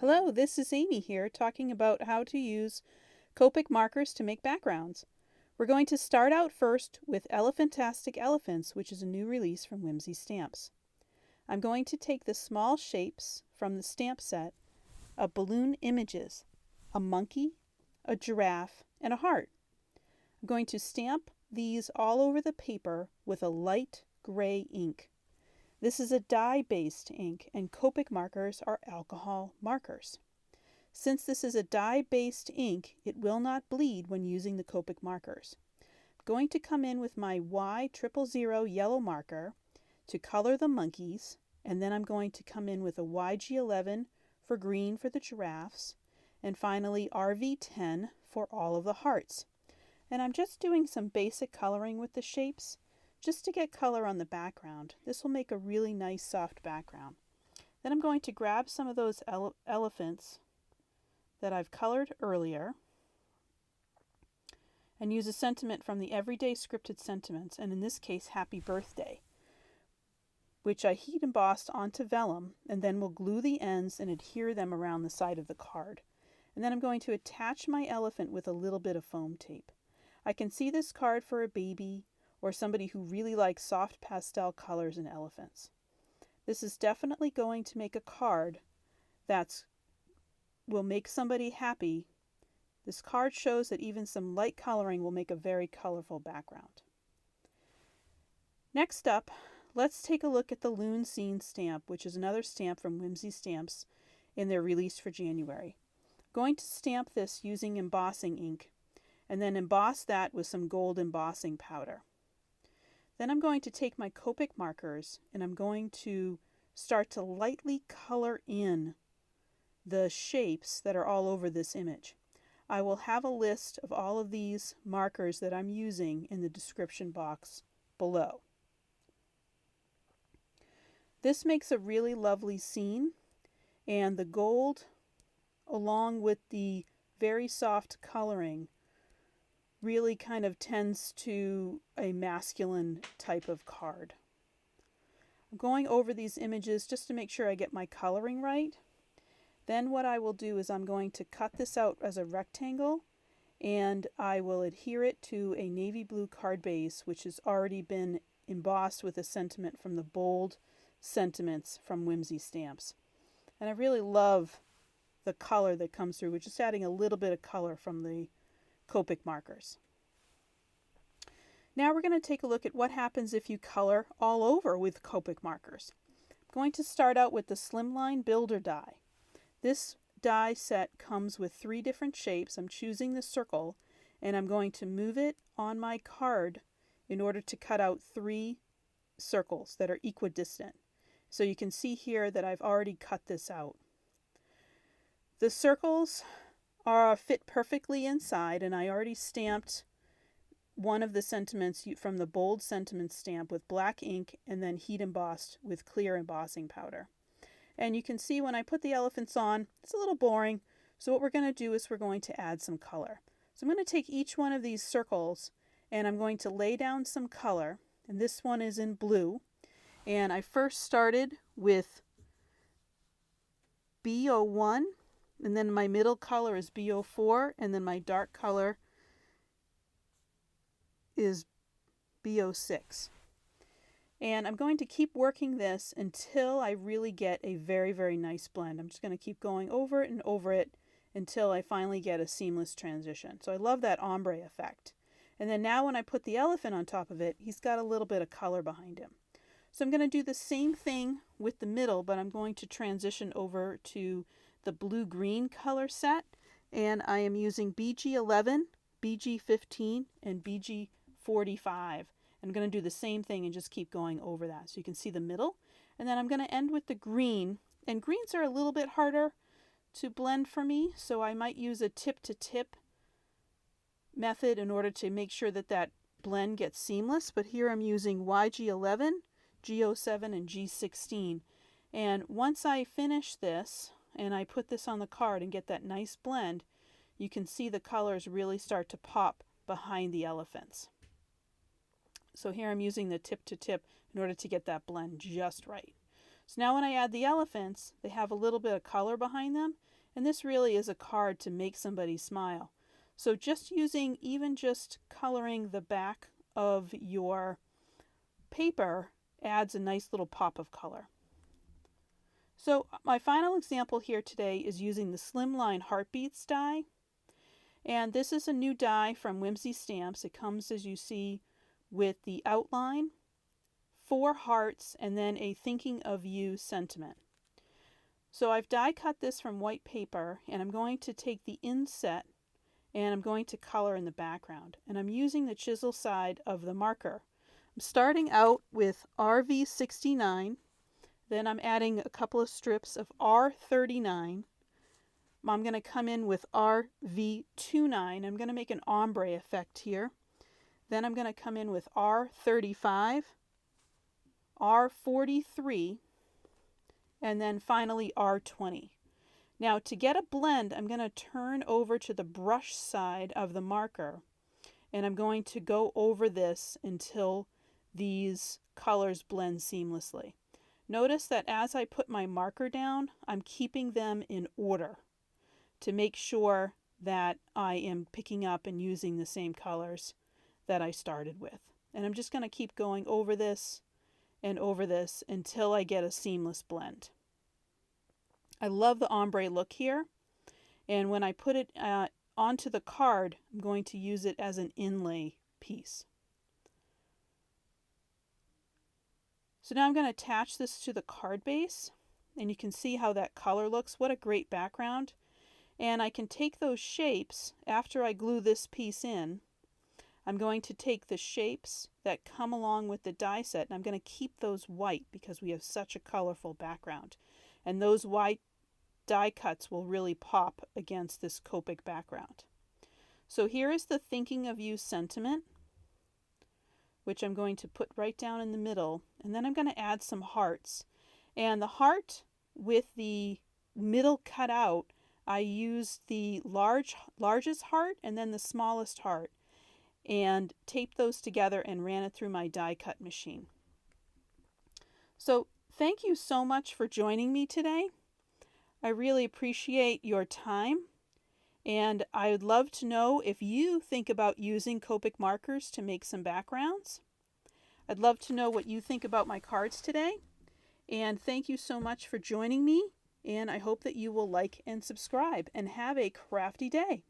Hello, this is Amy here talking about how to use Copic markers to make backgrounds. We're going to start out first with Elephantastic Elephants, which is a new release from Whimsy Stamps. I'm going to take the small shapes from the stamp set of balloon images, a monkey, a giraffe, and a heart. I'm going to stamp these all over the paper with a light gray ink. This is a dye-based ink, and Copic markers are alcohol markers. Since this is a dye-based ink, it will not bleed when using the Copic markers. I'm going to come in with my Y000 yellow marker to color the monkeys, and then I'm going to come in with a YG11 for green for the giraffes, and finally RV10 for all of the hearts. And I'm just doing some basic coloring with the shapes, just to get color on the background. This will make a really nice soft background. Then I'm going to grab some of those elephants that I've colored earlier and use a sentiment from the Everyday Scripted Sentiments, and in this case, Happy Birthday, which I heat embossed onto vellum, and then will glue the ends and adhere them around the side of the card. And then I'm going to attach my elephant with a little bit of foam tape. I can see this card for a baby or somebody who really likes soft pastel colors and elephants. This is definitely going to make a card that will make somebody happy. This card shows that even some light coloring will make a very colorful background. Next up, let's take a look at the Loon Scene stamp, which is another stamp from Whimsy Stamps in their release for January. I'm going to stamp this using embossing ink and then emboss that with some gold embossing powder. Then I'm going to take my Copic markers and I'm going to start to lightly color in the shapes that are all over this image. I will have a list of all of these markers that I'm using in the description box below. This makes a really lovely scene, and the gold along with the very soft coloring really kind of tends to a masculine type of card. I'm going over these images just to make sure I get my coloring right. Then what I will do is I'm going to cut this out as a rectangle, and I will adhere it to a navy blue card base, which has already been embossed with a sentiment from the bold sentiments from Whimsy Stamps. And I really love the color that comes through. We're just adding a little bit of color from the Copic markers. Now we're going to take a look at what happens if you color all over with Copic markers. I'm going to start out with the Slimline Builder die. This die set comes with 3 different shapes. I'm choosing the circle, and I'm going to move it on my card in order to cut out 3 circles that are equidistant. So you can see here that I've already cut this out. The circles fit perfectly inside, and I already stamped one of the sentiments from the bold sentiment stamp with black ink and then heat embossed with clear embossing powder. And you can see when I put the elephants on, it's a little boring. So what we're going to do is we're going to add some color. So I'm going to take each one of these circles and I'm going to lay down some color. And this one is in blue. And I first started with B01, and then my middle color is B04, and then my dark color is B06. And I'm going to keep working this until I really get a very, very nice blend. I'm just going to keep going over it and over it until I finally get a seamless transition. So I love that ombre effect. And then now when I put the elephant on top of it, he's got a little bit of color behind him. So I'm going to do the same thing with the middle, but I'm going to transition over to the blue-green color set. And I am using BG11, BG15, and BG45. I'm going to do the same thing and just keep going over that. So you can see the middle. And then I'm going to end with the green. And greens are a little bit harder to blend for me, so I might use a tip-to-tip method in order to make sure that that blend gets seamless. But here I'm using YG11, G07, and G16. And once I finish this and I put this on the card and get that nice blend, you can see the colors really start to pop behind the elephants. So here I'm using the tip-to-tip in order to get that blend just right. So now when I add the elephants, they have a little bit of color behind them, And this really is a card to make somebody smile. So just using, even just coloring the back of your paper adds a nice little pop of color. So my final example here today is using the Slimline Heartbeats die. And this is a new die from Whimsy Stamps. It comes, as you see, with the outline, 4 hearts, and then a thinking of you sentiment. So I've die cut this from white paper, and I'm going to take the inset and I'm going to color in the background. And I'm using the chisel side of the marker. I'm starting out with RV69, then I'm adding a couple of strips of R39. I'm going to come in with RV29. I'm going to make an ombre effect here. Then I'm going to come in with R35, R43, and then finally R20. Now to get a blend, I'm going to turn over to the brush side of the marker, and I'm going to go over this until these colors blend seamlessly. Notice that as I put my marker down, I'm keeping them in order to make sure that I am picking up and using the same colors that I started with. And I'm just going to keep going over this and over this until I get a seamless blend. I love the ombre look here, and when I put it onto the card, I'm going to use it as an inlay piece. So now I'm going to attach this to the card base, and you can see how that color looks. What a great background. And I can take those shapes after I glue this piece in. I'm going to take the shapes that come along with the die set, and I'm going to keep those white because we have such a colorful background. And those white die cuts will really pop against this Copic background. So here is the thinking of you sentiment, which I'm going to put right down in the middle, and then I'm going to add some hearts. And the heart with the middle cut out, I used the largest heart and then the smallest heart, and taped those together and ran it through my die cut machine. So thank you so much for joining me today. I really appreciate your time, and I would love to know if you think about using Copic markers to make some backgrounds. I'd love to know what you think about my cards today, and thank you so much for joining me, and I hope that you will like and subscribe, and have a crafty day.